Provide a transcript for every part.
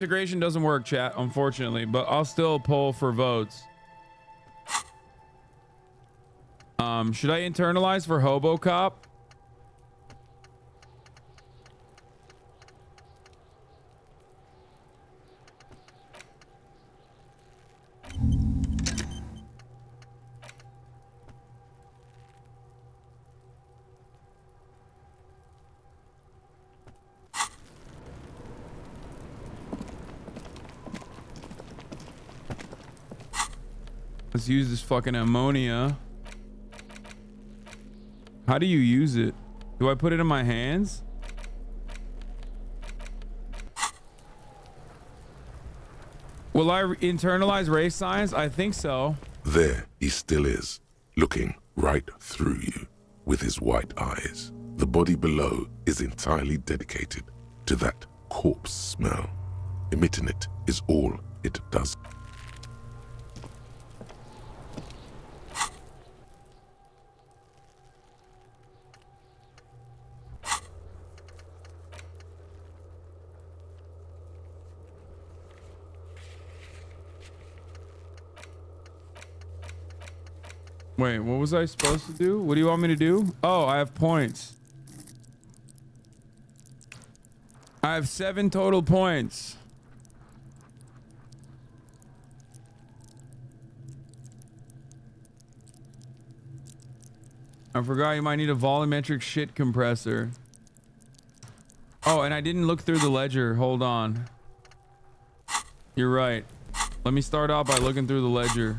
Integration doesn't work, chat, unfortunately, but I'll still poll for votes. Should I internalize for HoboCop? Let's use this fucking ammonia. How do you use it? Do I put it in my hands? Will I internalize race science? I think so. There he still is, looking right through you with his white eyes. The body below is entirely dedicated to that corpse smell. Emitting it is all it does. Wait, what was I supposed to do? What do you want me to do? Oh, I have points. I have 7 total points. I forgot you might need a volumetric shit compressor. Oh, and I didn't look through the ledger. Hold on. You're right. Let me start out by looking through the ledger.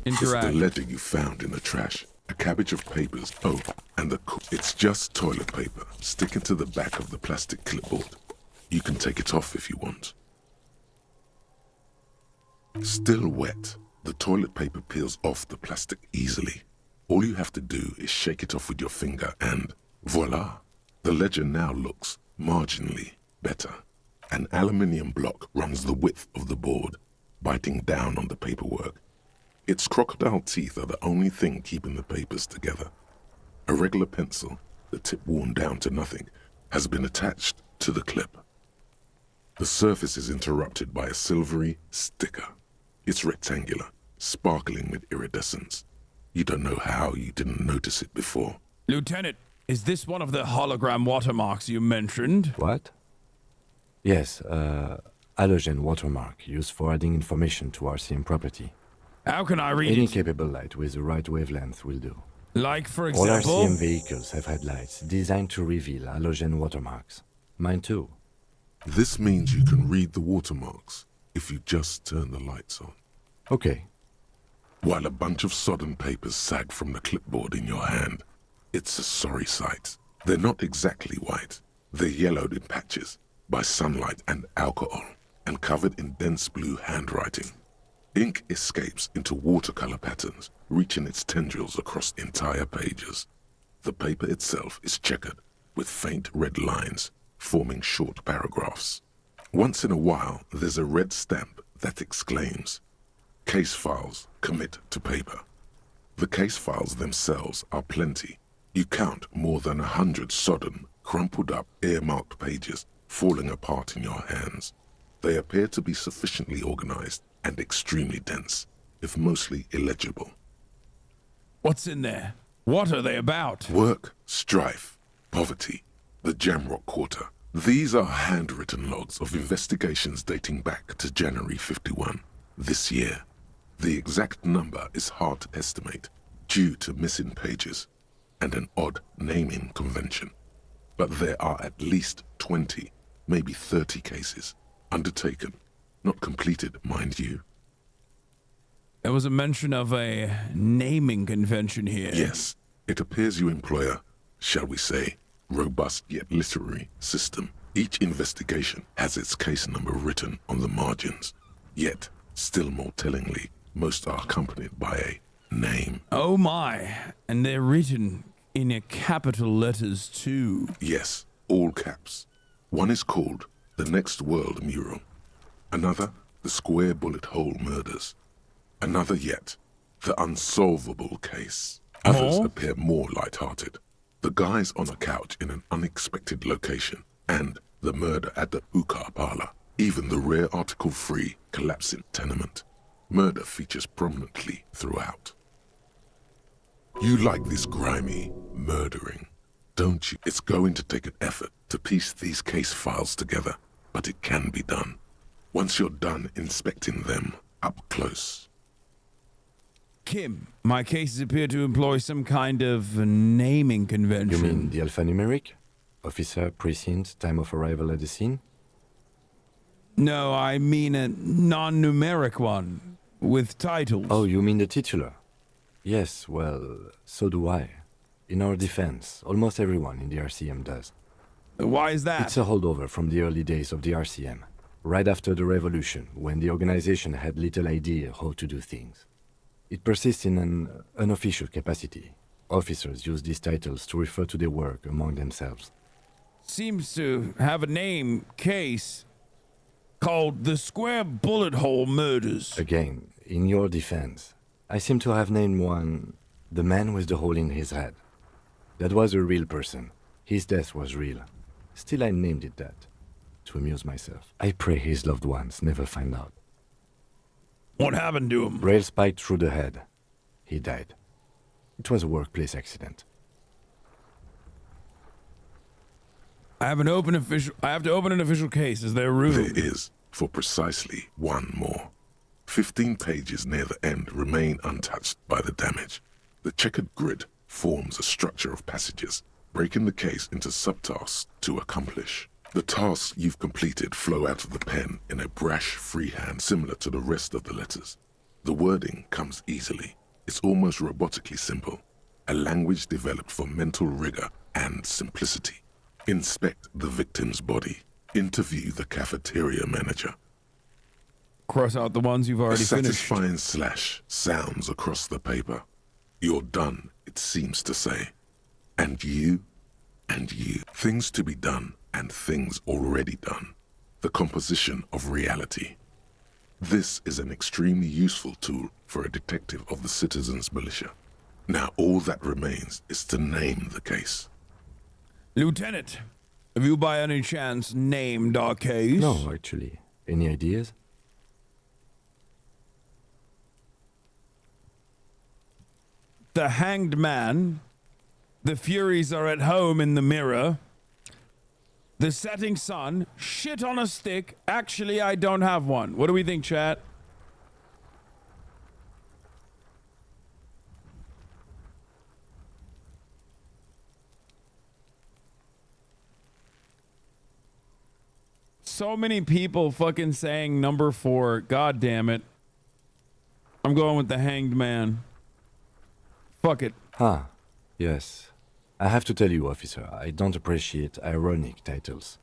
Interact. It's the ledger you found in the trash. A cabbage of papers. Oh, and it's just toilet paper sticking to the back of the plastic clipboard. You can take it off if you want. Still wet, the toilet paper peels off the plastic easily. All you have to do is shake it off with your finger and voila! The ledger now looks marginally better. An aluminium block runs the width of the board, biting down on the paperwork. Its crocodile teeth are the only thing keeping the papers together. A regular pencil, the tip worn down to nothing, has been attached to the clip. The surface is interrupted by a silvery sticker. It's rectangular, sparkling with iridescence. You don't know how you didn't notice it before. Lieutenant, is this one of the hologram watermarks you mentioned? What? Yes, halogen watermark used for adding information to RCM property. How can I read Any it? capable light with the right wavelength will do. Like, for All example? RCM vehicles have headlights designed to reveal halogen watermarks. Mine too. This means you can read the watermarks if you just turn the lights on. Okay. While a bunch of sodden papers sag from the clipboard in your hand, it's a sorry sight. They're not exactly white. They're yellowed in patches by sunlight and alcohol, and covered in dense blue handwriting. Ink escapes into watercolor patterns, reaching its tendrils across entire pages. The paper itself is checkered with faint red lines, forming short paragraphs. Once in a while, there's a red stamp that exclaims, "Case files commit to paper." The case files themselves are plenty. You count more than 100 sodden, crumpled up, earmarked pages falling apart in your hands. They appear to be sufficiently organized and extremely dense, if mostly illegible. What's in there? What are they about? Work, strife, poverty, the Jamrock Quarter. These are handwritten logs of investigations dating back to January 51, this year. The exact number is hard to estimate due to missing pages and an odd naming convention. But there are at least 20, maybe 30 cases undertaken. Not completed, mind you. There was a mention of a naming convention here. Yes, it appears you employ a, shall we say, robust yet literary system. Each investigation has its case number written on the margins. Yet, still more tellingly, most are accompanied by a name. Oh my, and they're written in a capital letters too. Yes, all caps. One is called The Next World Mural. Another, The Square Bullet Hole Murders. Another yet, The Unsolvable Case. Others appear more light-hearted. the guys on a couch in an unexpected location, and the murder at the hookah parlor, even the rare article-free collapsing tenement. Murder features prominently throughout. You like this grimy murdering, don't you? It's going to take an effort to piece these case files together, but it can be done. Once you're done inspecting them up close. Kim, my cases appear to employ some kind of naming convention. You mean the alphanumeric? Officer, precinct, time of arrival at the scene? No, I mean a non-numeric one, with titles. Oh, you mean the titular? Yes, well, so do I. In our defense, almost everyone in the RCM does. Why is that? It's a holdover from the early days of the RCM, right after the revolution, when the organization had little idea how to do things. It persists in an unofficial capacity. Officers use these titles to refer to their work among themselves. Seems to have a name, case, called the Square Bullet Hole Murders. Again, in your defense, I seem to have named one the man with the hole in his head. That was a real person. His death was real. Still, I named it that, to amuse myself. I pray his loved ones never find out. What happened to him? Rail spiked through the head. He died. It was a workplace accident. I have to open an official case. Is there room? There is, for precisely one more. 15 pages near the end remain untouched by the damage. The checkered grid forms a structure of passages, breaking the case into subtasks to accomplish. The tasks you've completed flow out of the pen in a brash freehand similar to the rest of the letters. The wording comes easily. It's almost robotically simple. A language developed for mental rigor and simplicity. Inspect the victim's body. Interview the cafeteria manager. Cross out the ones you've already A finished. satisfying slash sounds across the paper. You're done, it seems to say. And you, and you. Things to be done and things already done. The composition of reality. This is an extremely useful tool for a detective of the citizens' militia. Now all that remains is to name the case. Lieutenant, have you by any chance named our case? No, actually. Any ideas? The Hanged Man. The Furies are at home in the mirror. The Setting Sun. Shit on a stick. Actually, I don't have one. What do we think, chat? So many people fucking saying number 4. God damn it. I'm going with the Hanged Man. Fuck it. Ah, yes. I have to tell you, officer, I don't appreciate ironic titles.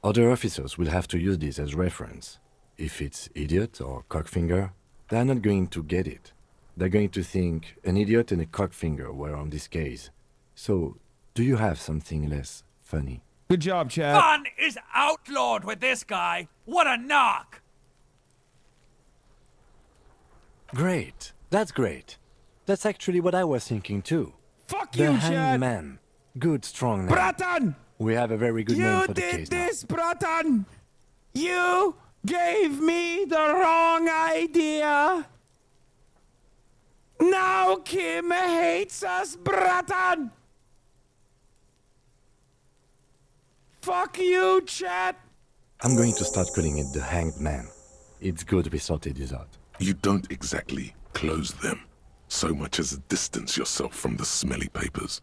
Other officers will have to use this as reference. If it's idiot or cockfinger, they're not going to get it. They're going to think an idiot and a cockfinger were on this case. So, do you have something less funny? Good job, chat. Fun is outlawed with this guy. What a knock! Great. That's great. That's actually what I was thinking too. Fuck The you, Hanged chat. Man. Good, strong name. Bratan! We have a very good name You for the did case this, Bratan! You gave me the wrong idea! Now Kim hates us, Bratan! Fuck you, chat! now. I'm going to start calling it the Hanged Man. It's good we sorted this out. You don't exactly close them, so much as distance yourself from the smelly papers.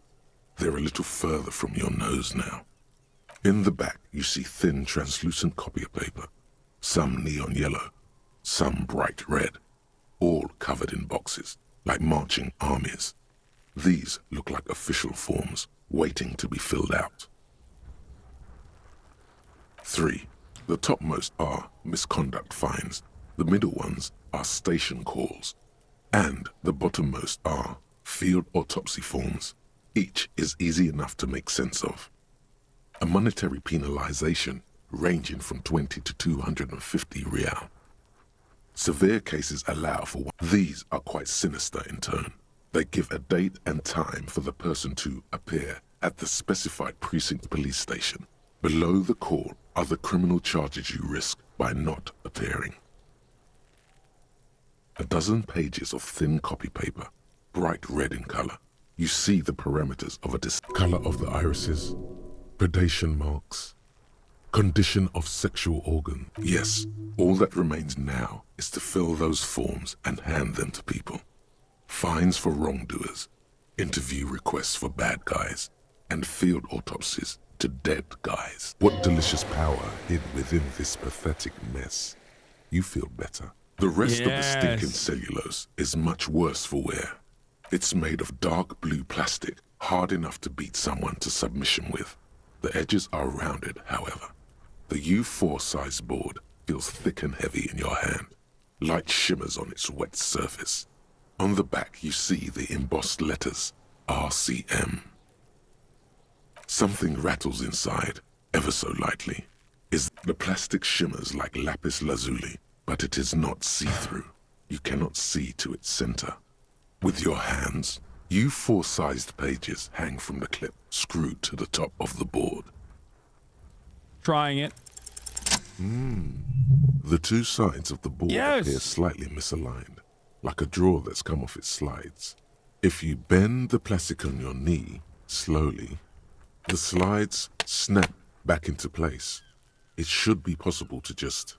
They're a little further from your nose now. In the back, you see thin, translucent copier paper, some neon yellow, some bright red, all covered in boxes, like marching armies. These look like official forms, waiting to be filled out. 3. The topmost are misconduct fines, the middle ones are station calls, and the bottommost are field autopsy forms. Each is easy enough to make sense of. A monetary penalization ranging from 20 to 250 real. Severe cases allow for one. These are quite sinister in tone. They give a date and time for the person to appear at the specified precinct police station. Below the call are the criminal charges you risk by not appearing. A dozen pages of thin copy paper, bright red in color. You see the parameters of a color of the irises, predation marks, condition of sexual organ. Yes, all that remains now is to fill those forms and hand them to people. Fines for wrongdoers, interview requests for bad guys, and field autopsies to dead guys. What delicious power hid within this pathetic mess. You feel better. The rest of the stinking cellulose is much worse for wear. It's made of dark blue plastic, hard enough to beat someone to submission with. The edges are rounded, however. The U4 size board feels thick and heavy in your hand. Light shimmers on its wet surface. On the back you see the embossed letters, RCM. Something rattles inside, ever so lightly. The plastic shimmers like lapis lazuli, but it is not see-through. You cannot see to its center. With your hands, U4-sized pages hang from the clip screwed to the top of the board. Trying it. The two sides of the board appear slightly misaligned, like a drawer that's come off its slides. If you bend the plastic on your knee, slowly, the slides snap back into place. It should be possible to just,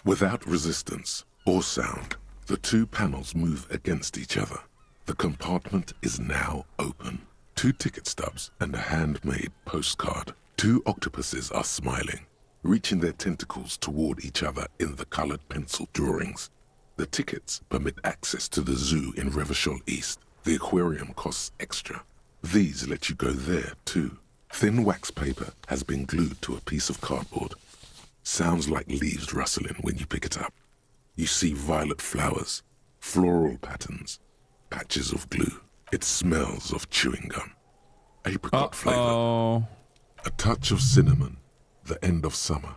without resistance or sound, the two panels move against each other. The compartment is now open. 2 ticket stubs and a handmade postcard. 2 octopuses are smiling, reaching their tentacles toward each other in the colored pencil drawings. The tickets permit access to the zoo in Revachol East. The aquarium costs extra. These let you go there, too. Thin wax paper has been glued to a piece of cardboard. Sounds like leaves rustling when you pick it up. You see violet flowers, floral patterns, patches of glue. It smells of chewing gum. Apricot flavor. A touch of cinnamon. The end of summer.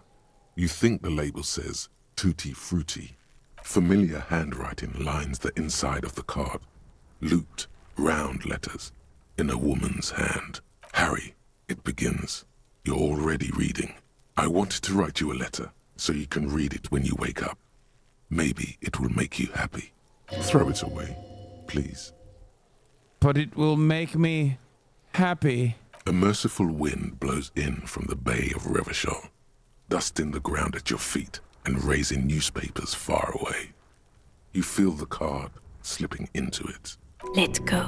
You think the label says Tutti Frutti. Familiar handwriting lines the inside of the card. Looped, round letters in a woman's hand. Harry, it begins. You're already reading. I wanted to write you a letter so you can read it when you wake up. Maybe it will make you happy. Throw it away, please. But it will make me happy. A merciful wind blows in from the bay of Revachol, dusting the ground at your feet and raising newspapers far away. You feel the card slipping into it. Let go.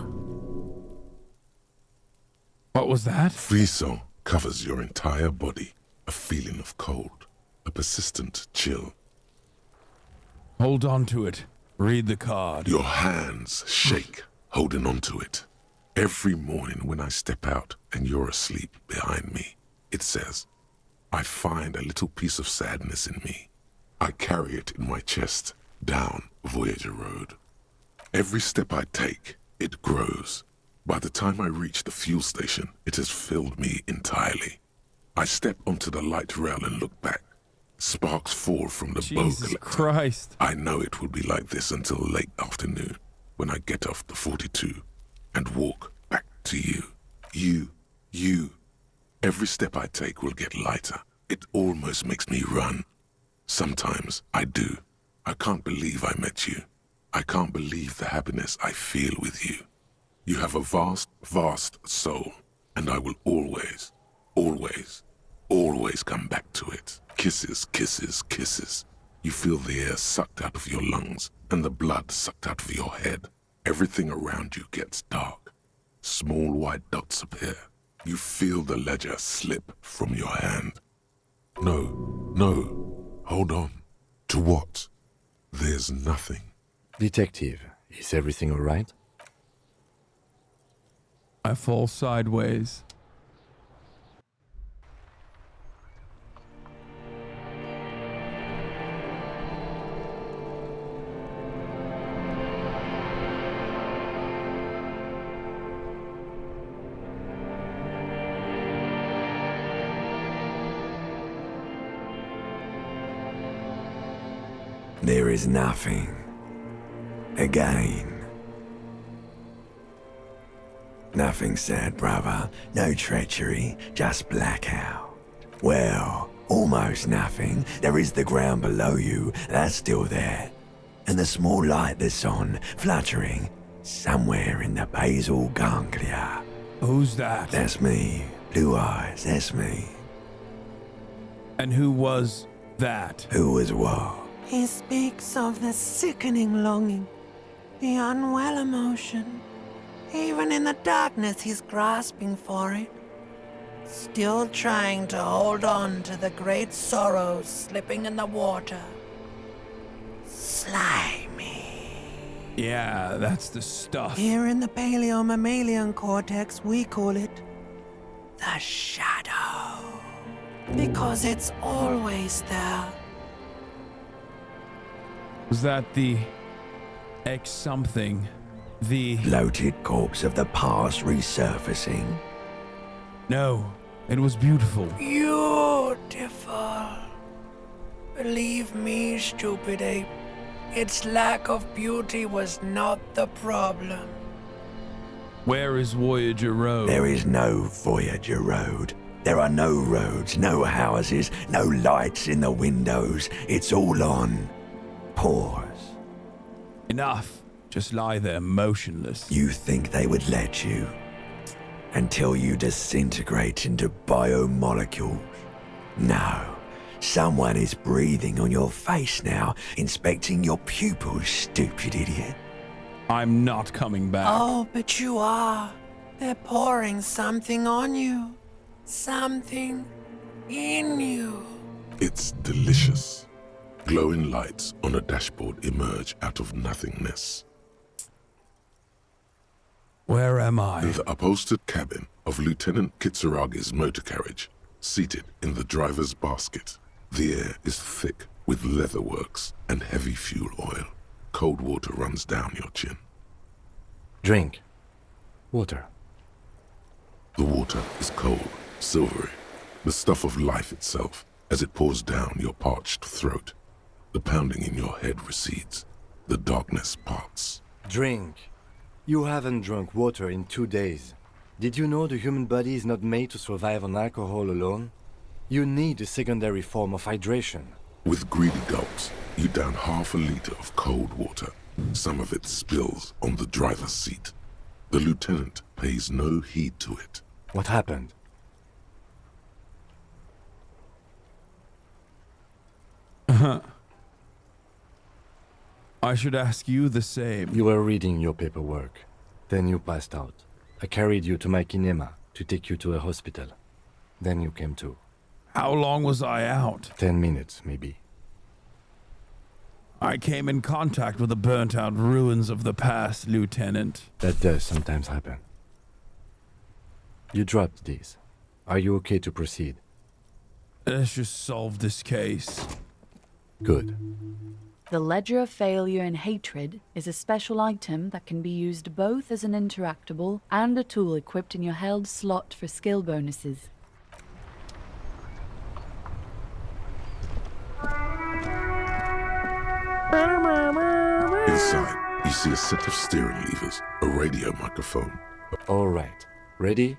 What was that? Frisson covers your entire body. A feeling of cold, a persistent chill. Hold on to it. Read the card. Your hands shake, holding on to it. Every morning when I step out and you're asleep behind me, it says, I find a little piece of sadness in me. I carry it in my chest down Voyager Road. Every step I take, it grows. By the time I reach the fuel station, it has filled me entirely. I step onto the light rail and look back. Sparks fall from the bow collector. Christ. I know it will be like this until late afternoon when I get off the 42 and walk back to you. You. Every step I take will get lighter. It almost makes me run. Sometimes I do. I can't believe I met you. I can't believe the happiness I feel with you. You have a vast, vast soul, and I will always come back to it. Kisses, kisses, kisses. You feel the air sucked out of your lungs and the blood sucked out of your head. Everything around you gets dark. Small white dots appear. You feel the ledger slip from your hand. No. Hold on. To what? There's nothing. Detective, is everything all right? I fall sideways. There is nothing. Again. Nothing sad, brother. No treachery, just blackout. Well, almost nothing. There is the ground below you, that's still there. And the small light that's on, fluttering, somewhere in the basal ganglia. Who's that? That's me. Blue eyes, that's me. And who was that? Who was what? He speaks of the sickening longing, the unwell emotion. Even in the darkness, he's grasping for it. Still trying to hold on to the great sorrows slipping in the water. Slimy. Yeah, that's the stuff. Here in the paleo-mammalian cortex, we call it the shadow. Because it's always there. Was that the X something? The... Bloated corpse of the past resurfacing. No, it was beautiful. Beautiful. Believe me, stupid ape, its lack of beauty was not the problem. Where is Voyager Road? There is no Voyager Road. There are no roads, no houses, no lights in the windows. It's all on pause. Enough. Just lie there motionless. You think they would let you? Until you disintegrate into biomolecules? No. Someone is breathing on your face now, inspecting your pupils, stupid idiot. I'm not coming back. Oh, but you are. They're pouring something on you. Something in you. It's delicious. Glowing lights on a dashboard emerge out of nothingness. Where am I? In the upholstered cabin of Lieutenant Kitsuragi's motor carriage, seated in the driver's basket. The air is thick with leatherworks and heavy fuel oil. Cold water runs down your chin. Drink. Water. The water is cold, silvery, the stuff of life itself as it pours down your parched throat. The pounding in your head recedes. The darkness parts. Drink. You haven't drunk water in 2 days. Did you know the human body is not made to survive on alcohol alone? You need a secondary form of hydration. With greedy gulps, you down half a liter of cold water. Some of it spills on the driver's seat. The lieutenant pays no heed to it. What happened? I should ask you the same. You were reading your paperwork. Then you passed out. I carried you to my kinema to take you to a hospital. Then you came to. How long was I out? 10 minutes, maybe. I came in contact with the burnt-out ruins of the past, Lieutenant. That does sometimes happen. You dropped these. Are you okay to proceed? Let's just solve this case. Good. The Ledger of Failure and Hatred is a special item that can be used both as an interactable and a tool equipped in your held slot for skill bonuses. Inside, you see a set of steering levers, a radio microphone. All right. Ready?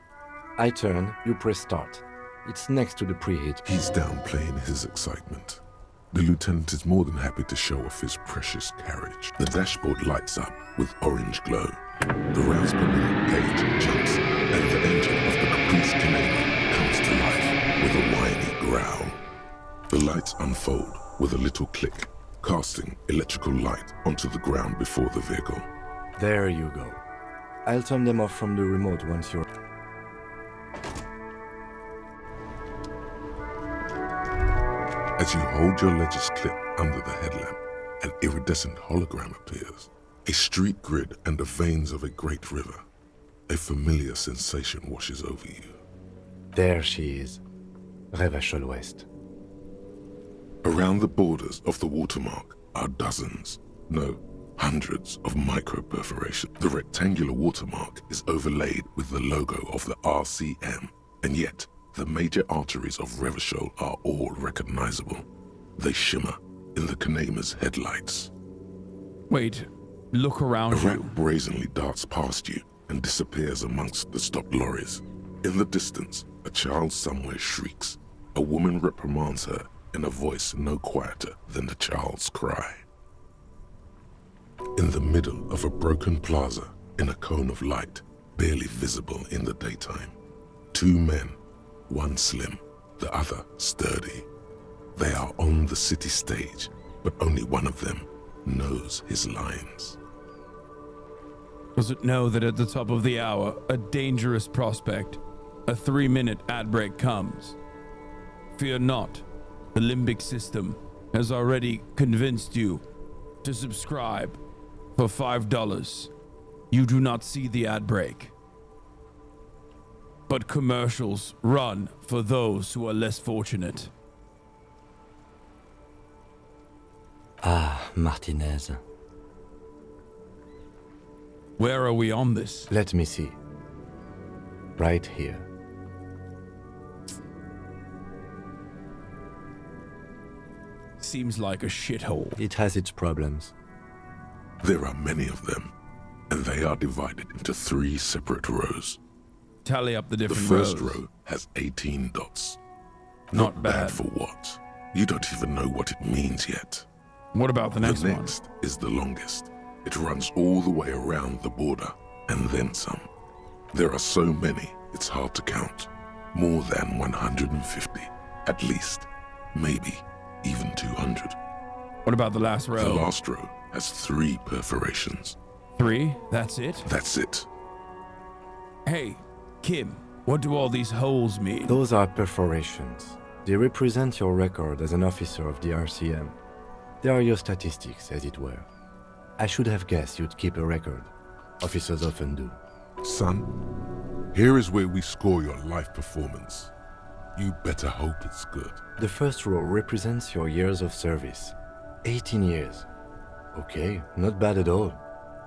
I turn, you press start. It's next to the preheat. He's downplaying his excitement. The lieutenant is more than happy to show off his precious carriage. The dashboard lights up with orange glow. The rounds per minute gauge jumps, and the engine of the Caprice Canadian comes to life with a whiny growl. The lights unfold with a little click, casting electrical light onto the ground before the vehicle. There you go. I'll turn them off from the remote once you're... As you hold your ledger's clip under the headlamp, an iridescent hologram appears. A street grid and the veins of a great river. A familiar sensation washes over you. There she is. Revachol West. Around the borders of the watermark are dozens, no, hundreds of micro-perforations. The rectangular watermark is overlaid with the logo of the RCM, and yet the major arteries of Revachol are all recognizable. They shimmer in the Kanema's headlights. Wait, look A around rat you. brazenly darts past you and disappears amongst the stopped lorries. In the distance, a child somewhere shrieks. A woman reprimands her in a voice no quieter than the child's cry. In the middle of a broken plaza, in a cone of light, barely visible in the daytime, two men, one slim, the other sturdy. They are on the city stage, but only one of them knows his lines. Does it know that at the top of the hour, a dangerous prospect, a 3-minute ad break comes? Fear not, the limbic system has already convinced you to subscribe for $5. You do not see the ad break. But commercials run for those who are less fortunate. Ah, Martinez. Where are we on this? Let me see. Right here. Seems like a shithole. It has its problems. There are many of them, and they are divided into 3 separate rows. Tally up the The different first rows. row has 18 dots. Not bad. For what? You don't even know what it means yet. What about the next The one? next is the longest. It runs all the way around the border, and then some. There are so many, it's hard to count. More than 150, at least. Maybe even 200. What about the last row? The last row has 3 perforations. 3? That's it? That's it. Hey, Kim, what do all these holes mean? Those are perforations. They represent your record as an officer of the RCM. They are your statistics, as it were. I should have guessed you'd keep a record. Officers often do. Son, here is where we score your life performance. You better hope it's good. The first row represents your years of service. 18 years. Okay, not bad at all.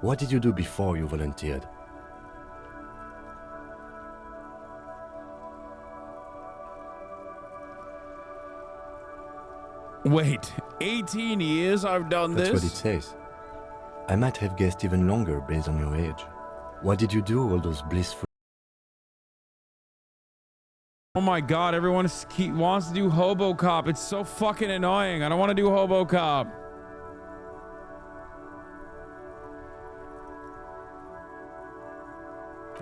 What did you do before you volunteered? Wait, 18 years I've done That's this? what it says. I might have guessed even longer based on your age. What did you do all those blissful... Oh my god, everyone wants to do Hobo Cop. It's so fucking annoying. I don't want to do Hobo Cop.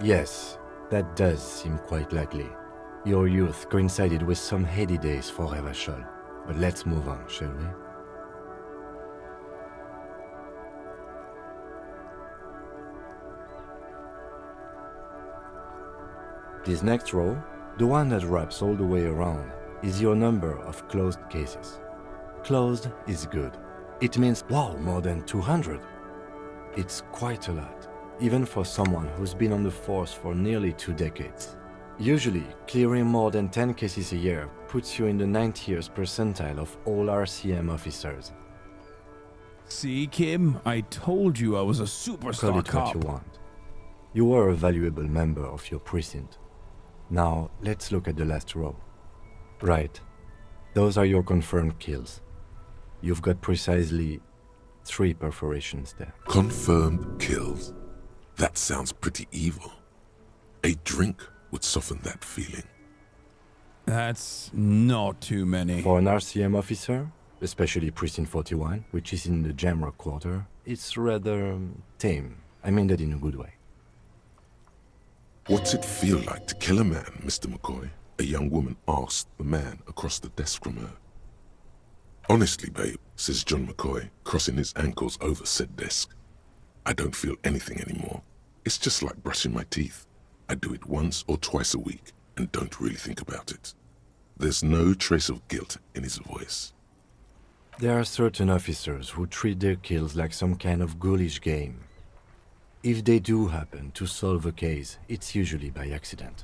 Yes, that does seem quite likely. Your youth coincided with some heady days for Revachol. But let's move on, shall we? This next row, the one that wraps all the way around, is your number of closed cases. Closed is good. It means, wow, more than 200. It's quite a lot, even for someone who's been on the force for nearly 2 decades. Usually, clearing more than 10 cases a year puts you in the 90th percentile of all RCM officers. See, Kim? I told you I was a Call superstar it cop. what you want. You were a valuable member of your precinct. Now, let's look at the last row. Right. Those are your confirmed kills. You've got precisely 3 perforations there. Confirmed kills. That sounds pretty evil. A drink would soften that feeling. That's not too many. For an RCM officer, especially Precinct 41, which is in the Jamrock Quarter, it's rather tame. I mean that in a good way. What's it feel like to kill a man, Mr. McCoy? A young woman asked the man across the desk from her. Honestly, babe, says John McCoy, crossing his ankles over said desk. I don't feel anything anymore. It's just like brushing my teeth. I do it once or twice a week and don't really think about it. There's no trace of guilt in his voice. There are certain officers who treat their kills like some kind of ghoulish game. If they do happen to solve a case, it's usually by accident.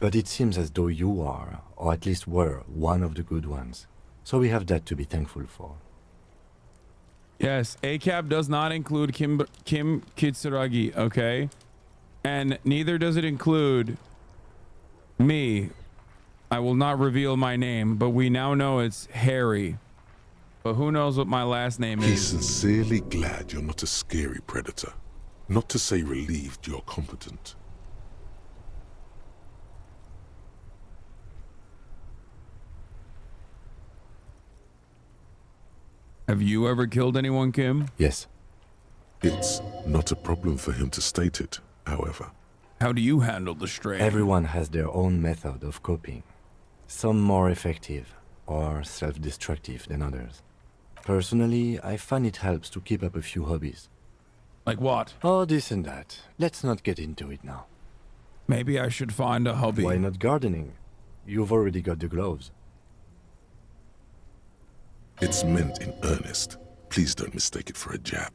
But it seems as though you are, or at least were, one of the good ones. So we have that to be thankful for. Yes, ACAB does not include Kim Kitsuragi, okay? And neither does it include me. I will not reveal my name, but we now know it's Harry. But who knows what my last name He's is? sincerely glad you're not a scary predator. Not to say relieved you're competent. Have you ever killed anyone, Kim? Yes. It's not a problem for him to state it, however. How do you handle the strain? Everyone has their own method of coping. Some more effective or self-destructive than others. Personally, I find it helps to keep up a few hobbies. Like what? Oh, this and that. Let's not get into it now. Maybe I should find a hobby. Why not gardening? You've already got the gloves. It's meant in earnest. Please don't mistake it for a jab.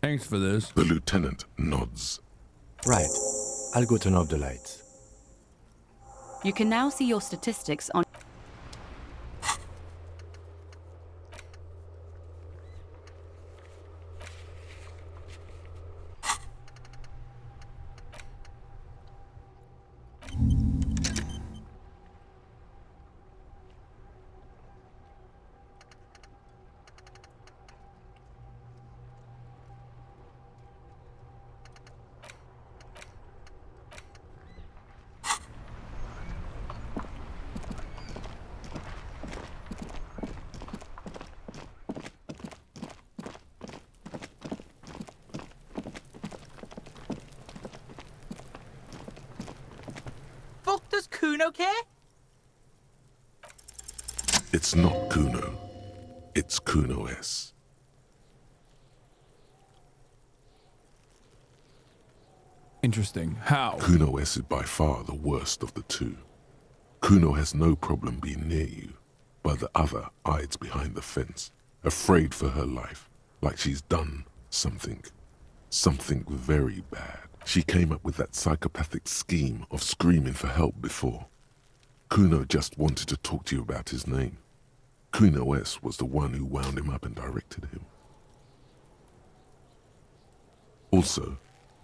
Thanks for this. The lieutenant nods. Right. I'll go turn off the lights. You can now see your statistics on... Fuck does Kuno care? It's not Kuno. It's Kuno S. Interesting. How? Kuno S is by far the worst of the two. Kuno has no problem being near you, but the other hides behind the fence, afraid for her life, like she's done something very bad. She came up with that psychopathic scheme of screaming for help before. Kuno just wanted to talk to you about his name. Kuno S was the one who wound him up and directed him. Also,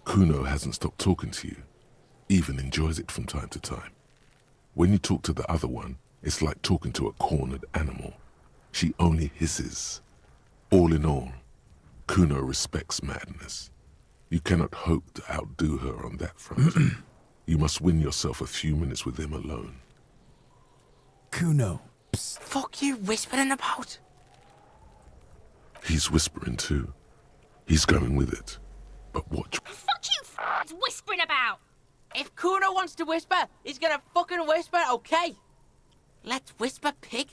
Kuno hasn't stopped talking to you, even enjoys it from time to time. When you talk to the other one, it's like talking to a cornered animal. She only hisses. All in all, Kuno respects madness. You cannot hope to outdo her on that front. You must win yourself a few minutes with him alone. Kuno. Fuck you whispering about? He's whispering too. He's going with it. But watch. Fuck you f***ing whispering about! If Kuno wants to whisper, he's gonna fucking whisper, okay? Let's whisper, pig.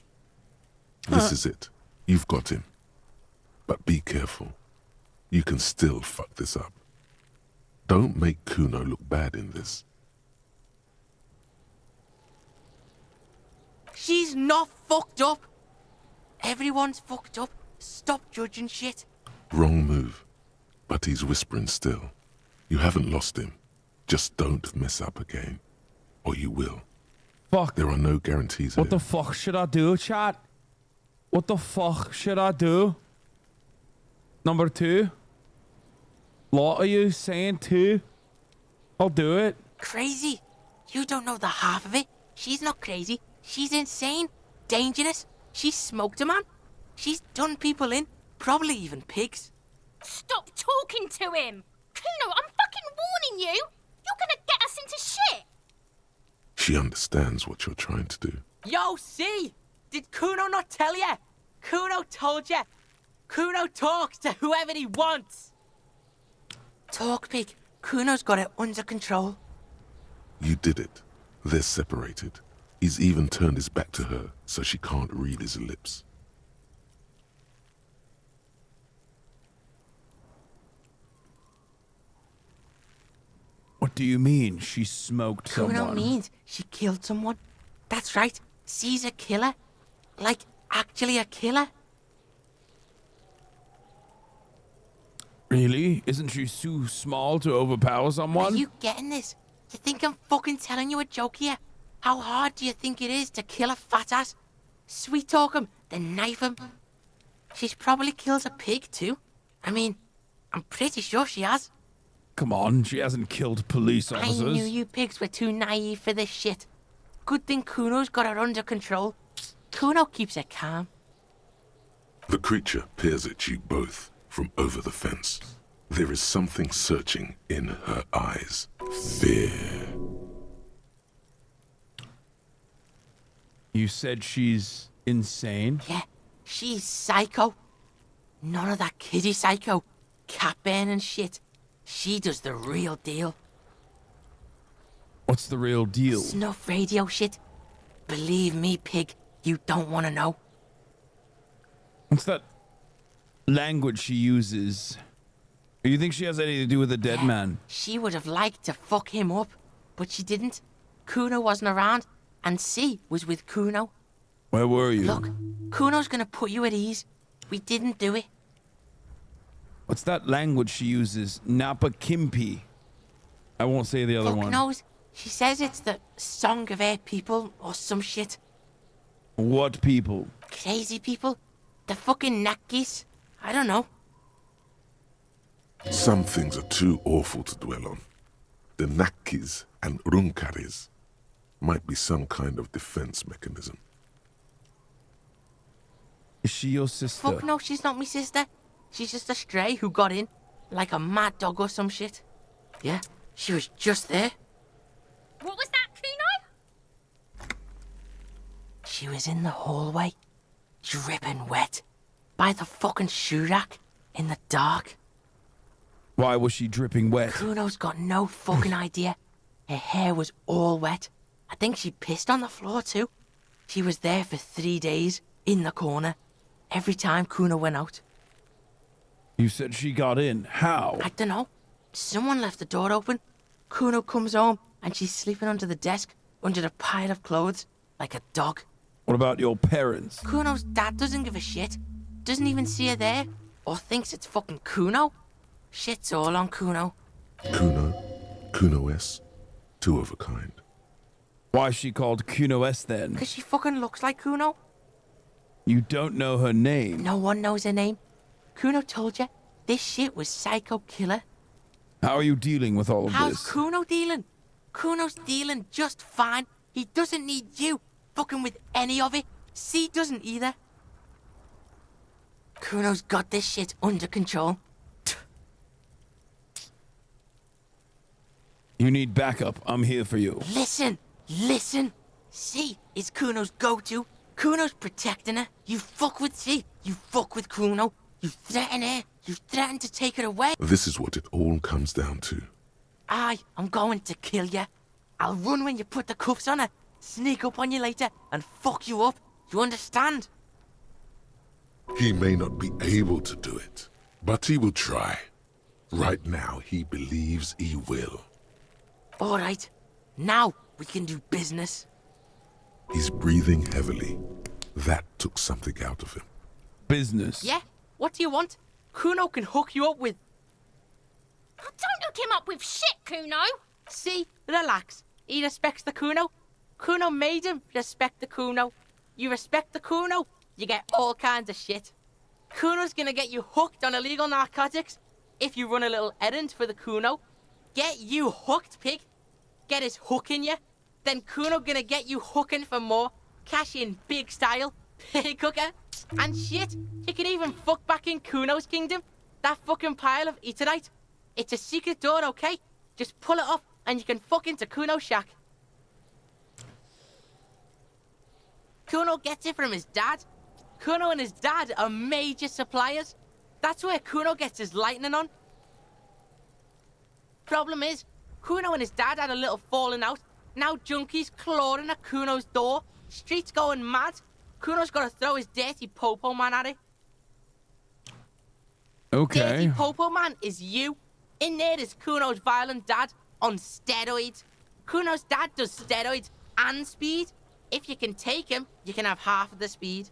This is it. You've got him. But be careful. You can still fuck this up. Don't make Kuno look bad in this. She's not fucked up. Everyone's fucked up. Stop judging shit. Wrong move. But he's whispering still. You haven't lost him. Just don't mess up again. Or you will. Fuck. There are no guarantees What here. the fuck should I do, chat? What the fuck should I do? Number 2? Lot of you saying 2? I'll do it. Crazy. You don't know the half of it. She's not crazy. She's insane. Dangerous. She's smoked a man. She's done people in. Probably even pigs. Stop talking to him! Kuno, I'm fucking warning you! You're gonna get us into shit! She understands what you're trying to do. Yo, see? Did Kuno not tell ya? Kuno told ya. Kuno talks to whoever he wants. Talk, pig. Kuno's got it under control. You did it. They're separated. He's even turned his back to her so she can't read his lips. What do you mean she smoked Kuno someone? means she killed someone. That's right. She's a killer. Like, actually a killer. Really? Isn't she too small to overpower someone? Are you getting this? You think I'm fucking telling you a joke here? How hard do you think it is to kill a fat ass? Sweet talk him, then knife him. She's probably killed a pig too. I mean, I'm pretty sure she has. Come on, she hasn't killed police officers. I knew you pigs were too naive for this shit. Good thing Kuno's got her under control. Kuno keeps her calm. The creature peers at you both from over the fence. There is something searching in her eyes. Fear. You said she's insane? Yeah, she's psycho. None of that kiddie psycho, cat burning shit. She does the real deal. What's the real deal? Snuff radio shit. Believe me, pig, you don't want to know. What's that language she uses? You think she has anything to do with the dead man? She would have liked to fuck him up, but she didn't. Kuno wasn't around, and C was with Kuno. Where were you? Look, Kuno's gonna put you at ease. We didn't do it. What's that language she uses? Napa Kimpi. I won't say the other Fuck one. knows. She says it's the song of her people or some shit. What people? Crazy people. The fucking Nakis. I don't know. Some things are too awful to dwell on. The Nakis and Runkaris might be some kind of defense mechanism. Is she your sister? Fuck no, she's not my sister. She's just a stray who got in, like a mad dog or some shit. Yeah, she was just there. What was that, Kuno? She was in the hallway, dripping wet, by the fucking shoe rack, in the dark. Why was she dripping wet? Kuno's got no fucking idea. Her hair was all wet. I think she pissed on the floor too. She was there for 3 days, in the corner, every time Kuno went out. You said she got in. How? I don't know. Someone left the door open. Kuno comes home and she's sleeping under the desk, under the pile of clothes, like a dog. What about your parents? Kuno's dad doesn't give a shit. Doesn't even see her there, or thinks it's fucking Kuno. Shit's all on Kuno. Kuno-S, two of a kind. Why is she called Kuno-S then? 'Cause she fucking looks like Kuno. You don't know her name. No one knows her name. Kuno told you, this shit was psycho killer. How are you dealing with all of How's this? Kuno dealing? Kuno's dealing just fine. He doesn't need you fucking with any of it. C doesn't either. Kuno's got this shit under control. You need backup. I'm here for you. Listen. C is Kuno's go-to. Kuno's protecting her. You fuck with C, you fuck with Kuno. You threaten her. You threaten to take her away. This is what it all comes down to. I'm going to kill you. I'll run when you put the cuffs on her, sneak up on you later, and fuck you up. You understand? He may not be able to do it, but he will try. Right now, he believes he will. All right. Now we can do business. He's breathing heavily. That took something out of him. Business. Yeah? What do you want? Kuno can hook you up with... Oh, don't hook him up with shit, Kuno. See? Relax. He respects the Kuno. Kuno made him respect the Kuno. You respect the Kuno, you get all kinds of shit. Kuno's gonna get you hooked on illegal narcotics if you run a little errand for the Kuno. Get you hooked, pig. Get his hook in you. Then Kuno gonna get you hooking for more. Cash in big style. Pig hooker. And shit, you can even fuck back in Kuno's kingdom. That fucking pile of eternite. It's a secret door, okay? Just pull it up and you can fuck into Kuno's shack. Kuno gets it from his dad. Kuno and his dad are major suppliers. That's where Kuno gets his lightning on. Problem is, Kuno and his dad had a little falling out. Now junkies clawing at Kuno's door. Streets going mad. Kuno's got to throw his dirty popo man at it. Okay. Dirty popo man is you. In there is Kuno's violent dad on steroids. Kuno's dad does steroids and speed. If you can take him, you can have half of the speed.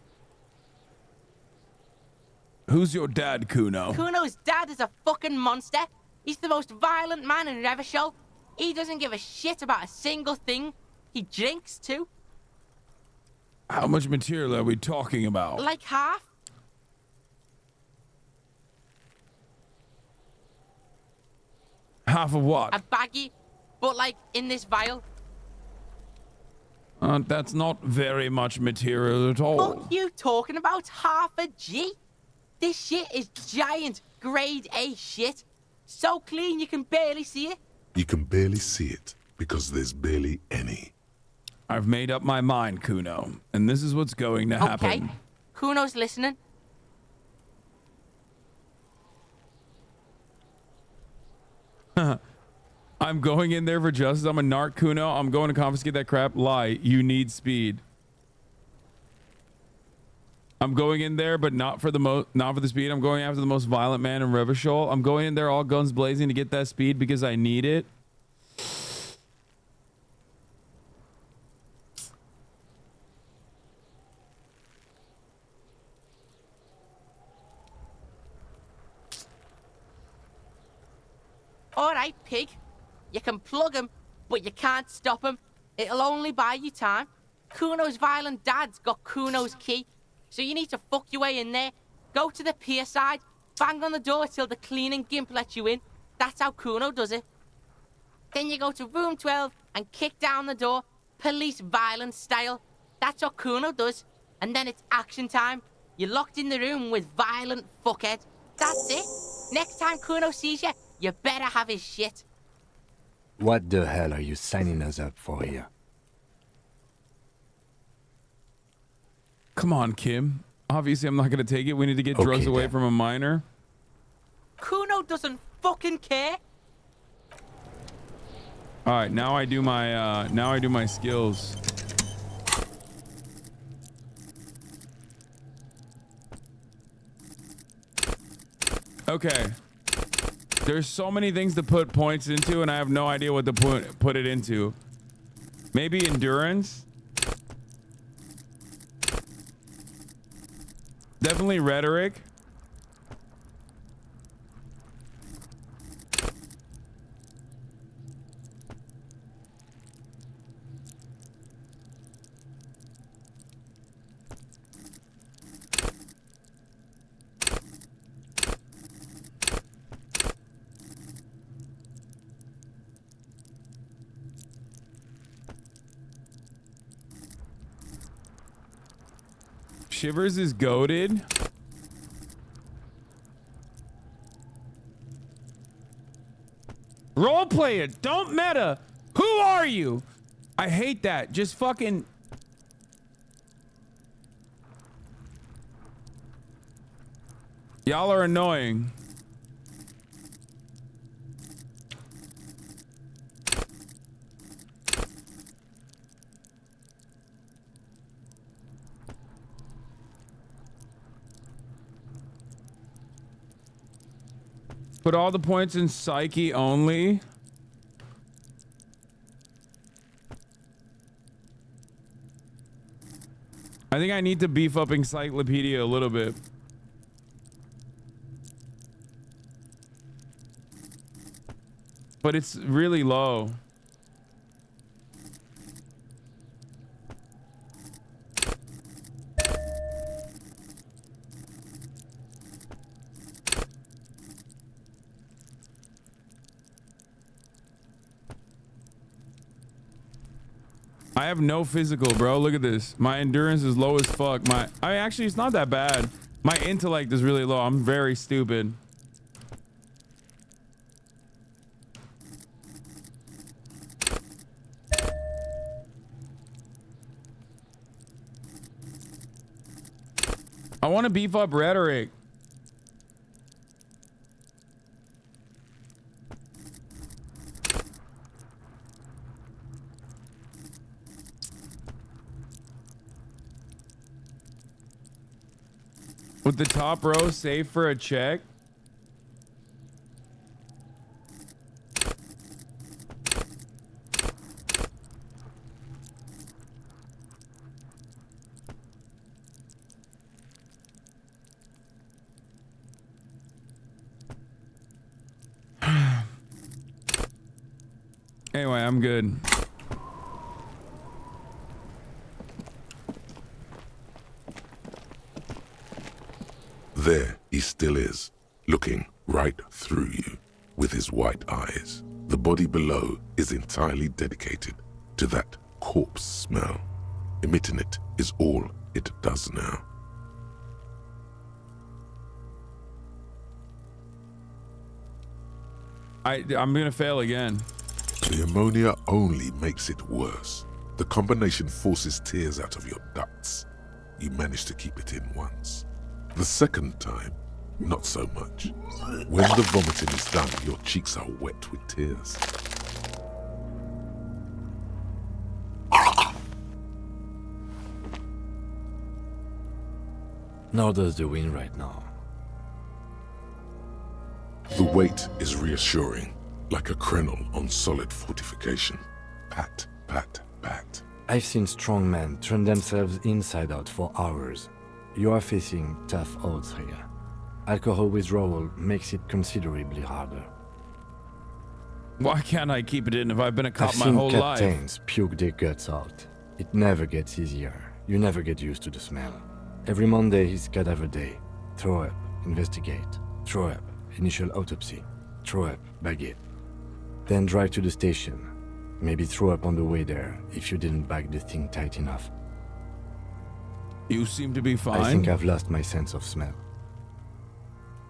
Who's your dad, Kuno? Kuno's dad is a fucking monster. He's the most violent man in Revachol. He doesn't give a shit about a single thing. He drinks too. How much material are we talking about? Like half. Half of what? A baggie, but like in this vial. That's not very much material at all. Fuck you talking about half a G? This shit is giant grade A shit. So clean you can barely see it. You can barely see it because there's barely any. I've made up my mind, Kuno, and this is what's going to happen. Okay, Kuno's listening. I'm going in there for justice. I'm a narc, Kuno. I'm going to confiscate that crap. Lie. You need speed. I'm going in there, but not for the speed. I'm going after the most violent man in Revachol. I'm going in there all guns blazing to get that speed because I need it. Alright, pig. You can plug him, but you can't stop him. It'll only buy you time. Kuno's violent dad's got Kuno's key, so you need to fuck your way in there. Go to the pier side, bang on the door till the cleaning gimp lets you in. That's how Kuno does it. Then you go to room 12 and kick down the door, police violence style. That's what Kuno does. And then it's action time. You're locked in the room with violent fuckhead. That's it. Next time Kuno sees you, you better have his shit. What the hell are you signing us up for here? Come on, Kim. Obviously, I'm not going to take it. We need to get drugs away from a minor. Kuno doesn't fucking care. All right, now I do my skills. Okay. There's so many things to put points into, and I have no idea what to put it into. Maybe endurance. Definitely rhetoric. Shivers is goated. Role play it. Don't meta. Who are you? I hate that. Just fucking. Y'all are annoying. Put all the points in psyche only. I think I need to beef up encyclopedia a little bit. But it's really low. I have no physical, bro. Look at this. My endurance is low as fuck. Actually, it's not that bad. My intellect is really low. I'm very stupid. I want to beef up rhetoric. With the top row, save for a check. Anyway, I'm good. There he still is, looking right through you with his white eyes. The body below is entirely dedicated to that corpse smell. Emitting it is all it does now. I'm gonna fail again. The ammonia only makes it worse. The combination forces tears out of your ducts. You manage to keep it in once. The second time, not so much. When the vomiting is done, your cheeks are wet with tears. Nor does the wind right now. The weight is reassuring, like a crenel on solid fortification. Pat, pat, pat. I've seen strong men turn themselves inside out for hours. You are facing tough odds here. Alcohol withdrawal makes it considerably harder. Why can't I keep it in if I've been a cop I've my seen whole life? captains puke their guts out. It never gets easier. You never get used to the smell. Every Monday is cadaver day. Throw up, investigate. Throw up, initial autopsy. Throw up, bag it. Then drive to the station. Maybe throw up on the way there if you didn't bag the thing tight enough. You seem to be fine. I think I've lost my sense of smell.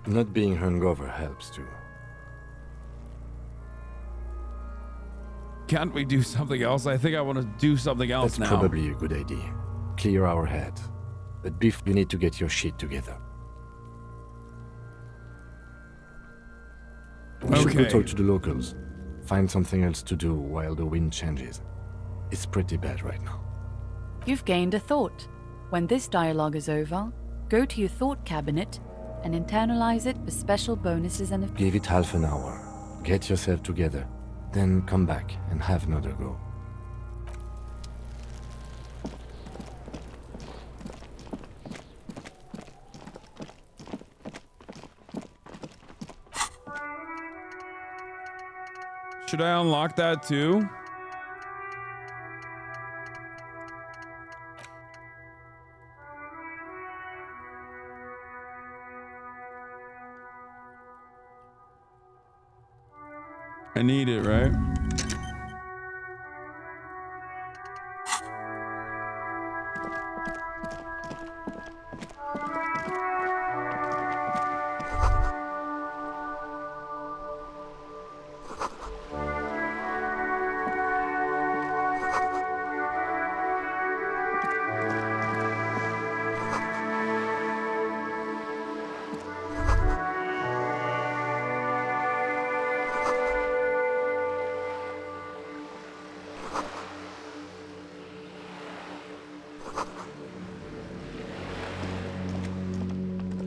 Not being hungover helps too. Can't we do something else? I think I want to do something else That's now. probably a good idea. Clear our head. But Biff, you need to get your shit together. We should go Okay. talk to the locals. Find something else to do while the wind changes. It's pretty bad right now. You've gained a thought. When this dialogue is over, go to your thought cabinet and internalize it for special bonuses and Give it half an hour. Get yourself together. Then come back and have another go. Should I unlock that too? I need it, right?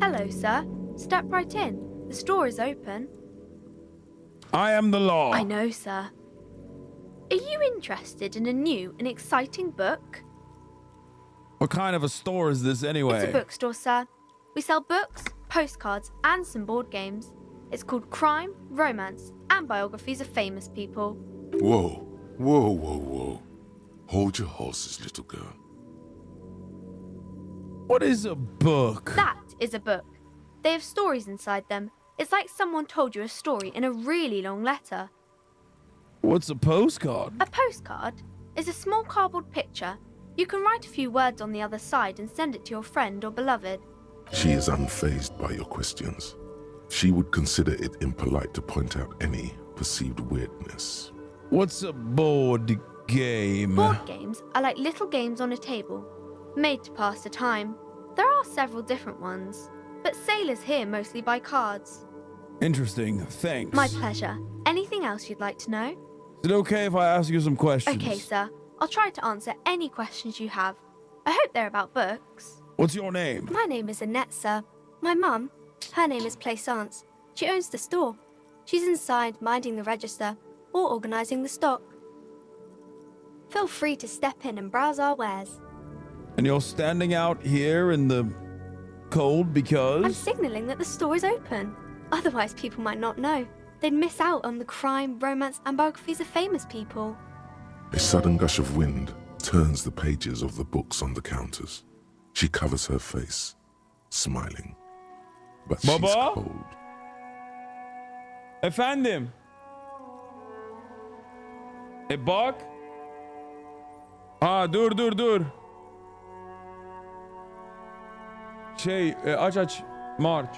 Hello, sir. Step right in. The store is open. I am the law. I know, sir. Are you interested in a new and exciting book? What kind of a store is this anyway? It's a bookstore, sir. We sell books, postcards, and some board games. It's called Crime, Romance, and Biographies of Famous People. Whoa, whoa, whoa, whoa. Hold your horses, little girl. What is a book? That is a book. They have stories inside them. It's like someone told you a story in a really long letter. What's a postcard? A postcard is a small cardboard picture. You can write a few words on the other side and send it to your friend or beloved. She is unfazed by your questions. She would consider it impolite to point out any perceived weirdness. What's a board game? Board games are like little games on a table, made to pass the time. There are several different ones, but sailors here mostly buy cards. Interesting. Thanks. My pleasure. Anything else you'd like to know? Is it okay if I ask you some questions? Okay, sir. I'll try to answer any questions you have. I hope they're about books. What's your name? My name is Annette, sir. My mum, her name is Plaisance. She owns the store. She's inside minding the register or organising the stock. Feel free to step in and browse our wares. And you're standing out here in the cold because? I'm signalling that the store is open. Otherwise, people might not know. They'd miss out on the crime, romance, and biographies of famous people. A sudden gush of wind turns the pages of the books on the counters. She covers her face, smiling. But Baba? she's cold. Efendim. Bak. Dur. Aç. March.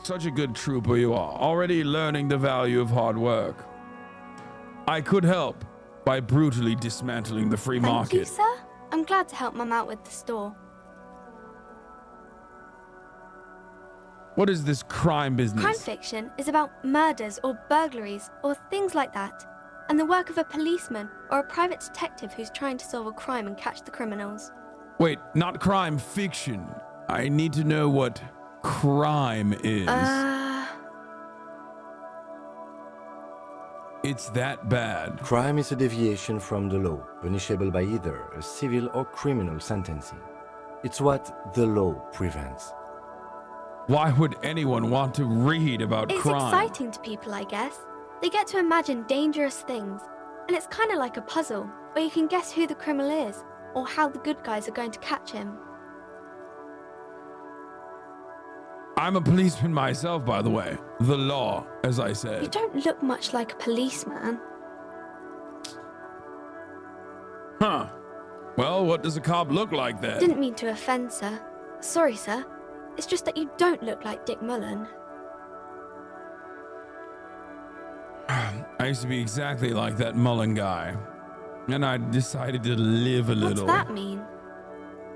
Such a good trooper you are, already learning the value of hard work. I could help by brutally dismantling the free Thank market. you, sir. I'm glad to help Mum out with the store. What is this crime business? Crime fiction is about murders or burglaries or things like that, and the work of a policeman or a private detective who's trying to solve a crime and catch the criminals. Wait, not crime fiction. I need to know what crime is. It's that bad. Crime is a deviation from the law, punishable by either a civil or criminal sentencing. It's what the law prevents. Why would anyone want to read about It's crime? exciting to people, I guess. They get to imagine dangerous things, and it's kind of like a puzzle, where you can guess who the criminal is, or how the good guys are going to catch him. I'm a policeman myself, by the way. The law, as I You said. don't look much like a policeman. Huh. Well, what does a cop look like then? Didn't mean to offend, sir. Sorry, sir. It's just that you don't look like Dick Mullen. I used to be exactly like that Mullen guy. And I decided to live a little. What's that mean?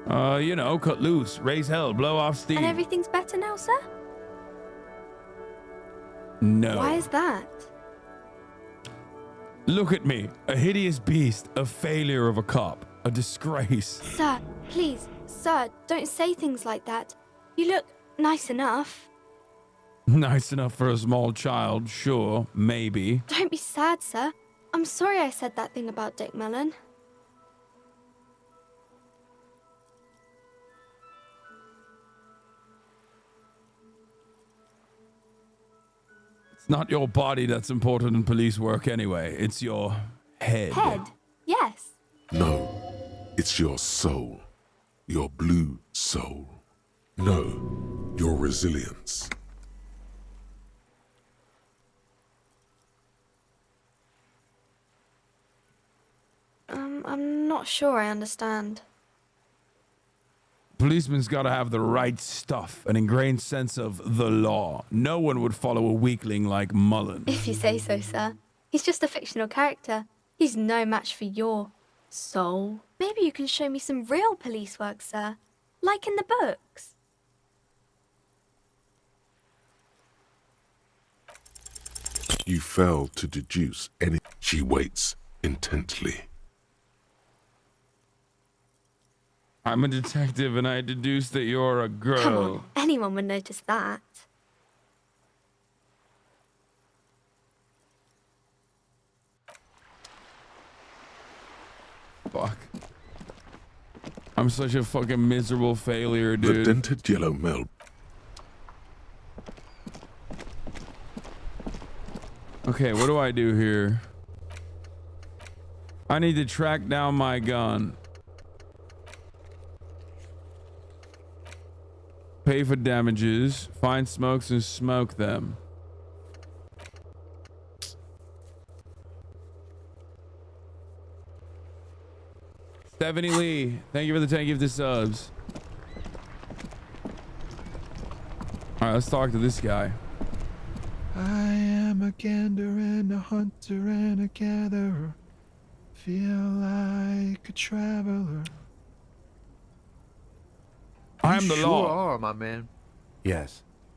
You know, cut loose, raise hell, blow off steam. And everything's better now, sir? No. Why is that? Look at me, a hideous beast, a failure of a cop, a disgrace. Sir, please, sir, don't say things like that. You look nice enough. Nice enough for a small child, sure, maybe. Don't be sad, sir. I'm sorry I said that thing about Dick Mullen. It's not your body that's important in police work anyway, it's your head. Head? Yes. No, it's your soul. Your blue soul. No, your resilience. I'm not sure I understand. Policeman's gotta have the right stuff, an ingrained sense of the law. No one would follow a weakling like Mullen. If you say so, sir. He's just a fictional character. He's no match for your soul. Maybe you can show me some real police work, sir. Like in the books. You fail to deduce any. She waits intently. I'm a detective and I deduce that you're a girl. Come on, anyone would notice that. Fuck. I'm such a fucking miserable failure, The dude. dented yellow male. Okay, what do I do here? I need to track down my gun. Pay for damages. Find smokes and smoke them. Stephanie Lee, thank you for the 10 gifted subs. Alright, let's talk to this guy. I am a gander and a hunter and a gatherer. Feel like a traveler. I am the You sure law. are, my man. Yes,